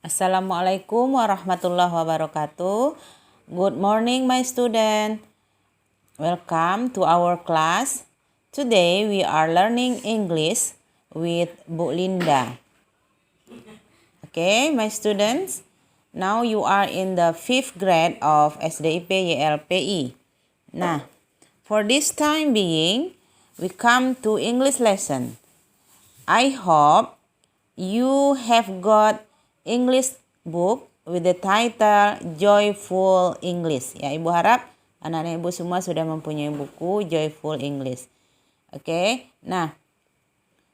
Assalamualaikum warahmatullahi wabarakatuh. Good morning, my student. Welcome to our class. Today we are learning English with Bu Linda. Okay, my students. Now you are in the 5th grade of SDIP YLPI. Nah, for this time being, we come to English lesson. I hope you have got English book with the title Joyful English. Ya, Ibu harap anak-anak Ibu semua sudah mempunyai buku Joyful English. Oke. Nah,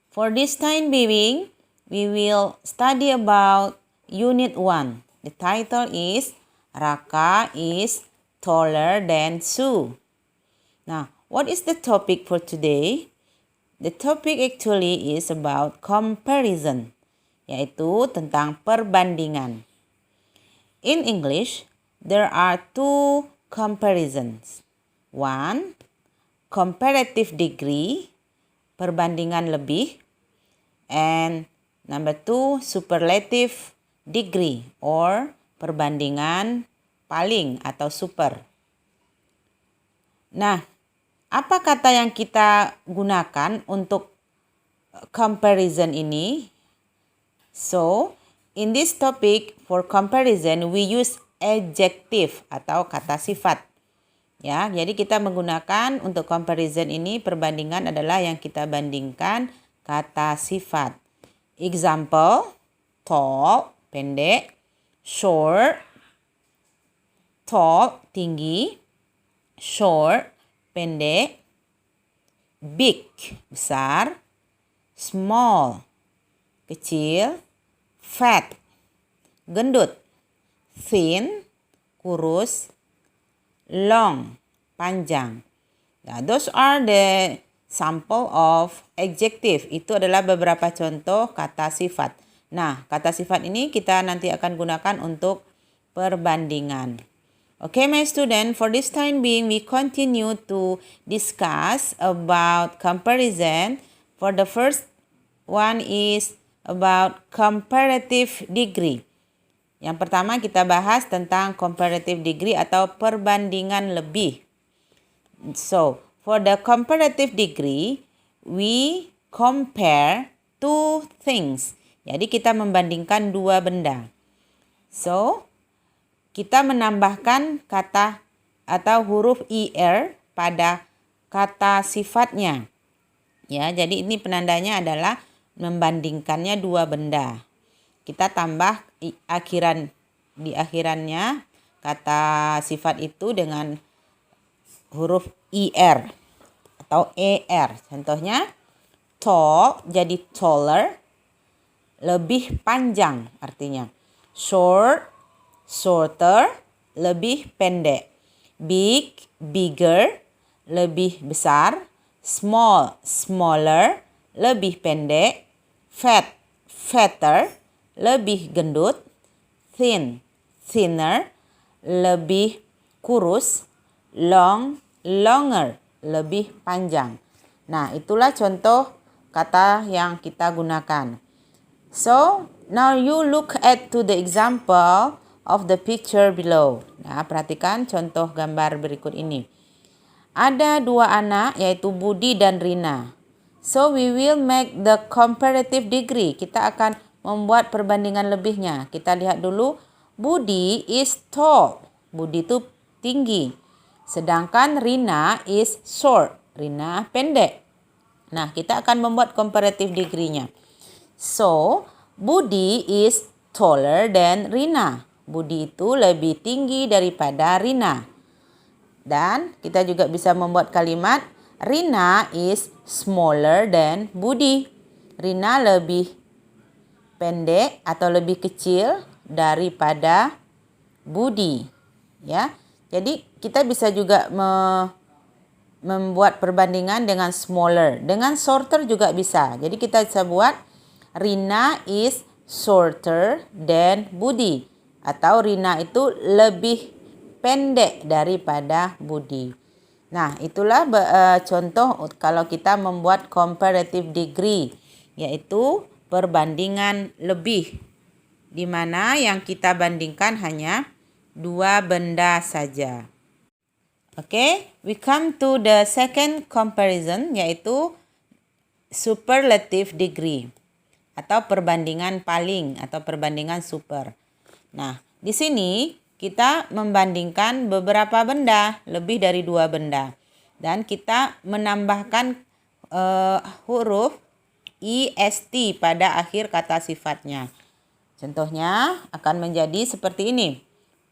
for this time being, we will study about Unit 1. The title is Raka is taller than Sue. Now, what is the topic for today? The topic actually is about comparison, yaitu tentang perbandingan. In English, there are two comparisons. One, comparative degree, perbandingan lebih. And number two, superlative degree or perbandingan paling atau super. Nah, apa kata yang kita gunakan untuk comparison ini? So, in this topic for comparison we use adjective atau kata sifat. Ya, jadi kita menggunakan untuk comparison ini perbandingan adalah yang kita bandingkan kata sifat. Example, tall, pendek, short, tall, tinggi, short, pendek, big, besar, small, kecil, fat, gendut, thin, kurus, long, panjang. Nah, those are the sample of adjective. Itu adalah beberapa contoh kata sifat. Nah, kata sifat ini kita nanti akan gunakan untuk perbandingan. Okay, my student, for this time being, we continue to discuss about comparison. For the first one is about comparative degree. Yang pertama kita bahas tentang comparative degree atau perbandingan lebih. So, for the comparative degree, we compare two things. Jadi kita membandingkan dua benda. So, kita menambahkan kata atau huruf IR pada kata sifatnya. Ya, jadi ini penandanya adalah membandingkannya dua benda. Kita tambah di akhirannya kata sifat itu dengan huruf IR atau ER. Contohnya tall jadi taller, lebih panjang artinya. Short, shorter, lebih pendek. Big, bigger, lebih besar. Small, smaller, lebih pendek. Fat, fatter, lebih gendut. Thin, thinner, lebih kurus. Long, longer, lebih panjang. Nah, itulah contoh kata yang kita gunakan. So, now you look at to the example of the picture below. Nah, perhatikan contoh gambar berikut ini. Ada dua anak yaitu Budi dan Rina. So we will make the comparative degree. Kita akan membuat perbandingan lebihnya. Kita lihat dulu. Budi is tall. Budi itu tinggi. Sedangkan Rina is short. Rina pendek. Nah, kita akan membuat comparative degree-nya. So, Budi is taller than Rina. Budi itu lebih tinggi daripada Rina. Dan kita juga bisa membuat kalimat Rina is smaller than Budi. Rina lebih pendek atau lebih kecil daripada Budi. Ya. Jadi kita bisa juga membuat perbandingan dengan smaller. Dengan shorter juga bisa. Jadi kita bisa buat Rina is shorter than Budi. Atau Rina itu lebih pendek daripada Budi. Nah, itulah contoh kalau kita membuat comparative degree, yaitu perbandingan lebih. di mana yang kita bandingkan hanya dua benda saja. Oke, we come to the second comparison, yaitu superlative degree atau perbandingan paling atau perbandingan super. Nah, di sini kita membandingkan beberapa benda, lebih dari dua benda. Dan kita menambahkan huruf est pada akhir kata sifatnya. Contohnya akan menjadi seperti ini.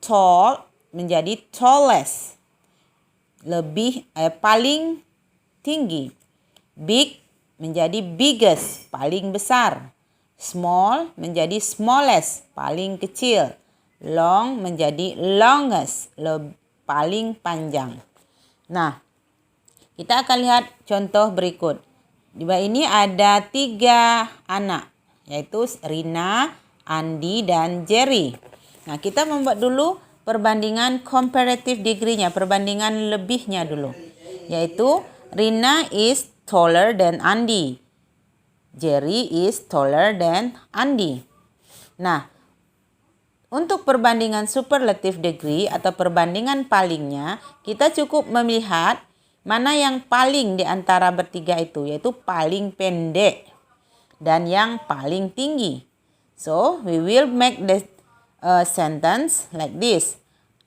Tall menjadi tallest, paling tinggi. Big menjadi biggest, paling besar. Small menjadi smallest, paling kecil. Long menjadi longest, paling panjang. Nah, kita akan lihat contoh berikut. Di bawah ini ada 3 anak, yaitu Rina, Andi, dan Jerry. Nah, kita membuat dulu perbandingan comparative degree-nya, perbandingan lebihnya dulu. Yaitu Rina is taller than Andi. Jerry is taller than Andi. Nah, untuk perbandingan superlative degree atau perbandingan palingnya, kita cukup melihat mana yang paling di antara bertiga itu, yaitu paling pendek dan yang paling tinggi. So, we will make the sentence like this.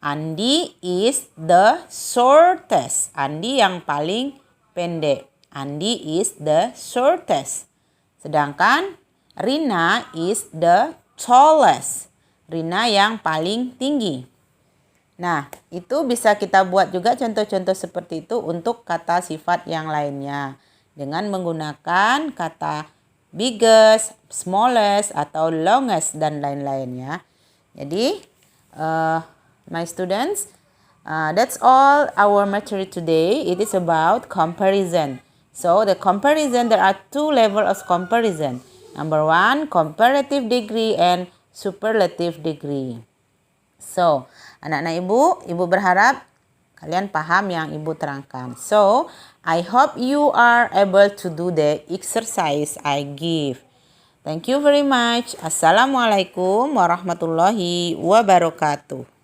Andi is the shortest. Andi yang paling pendek. Andi is the shortest. Sedangkan Rina is the tallest. Rina yang paling tinggi. Nah, itu bisa kita buat juga contoh-contoh seperti itu untuk kata sifat yang lainnya. Dengan menggunakan kata biggest, smallest, atau longest, dan lain-lainnya. Jadi, my students, that's all our material today. It is about comparison. So, the comparison, there are 2 levels of comparison. Number 1, comparative degree and superlative degree. So, anak-anak ibu berharap kalian paham yang ibu terangkan. So, I hope you are able to do the exercise I give. Thank you very much. Assalamualaikum warahmatullahi wabarakatuh.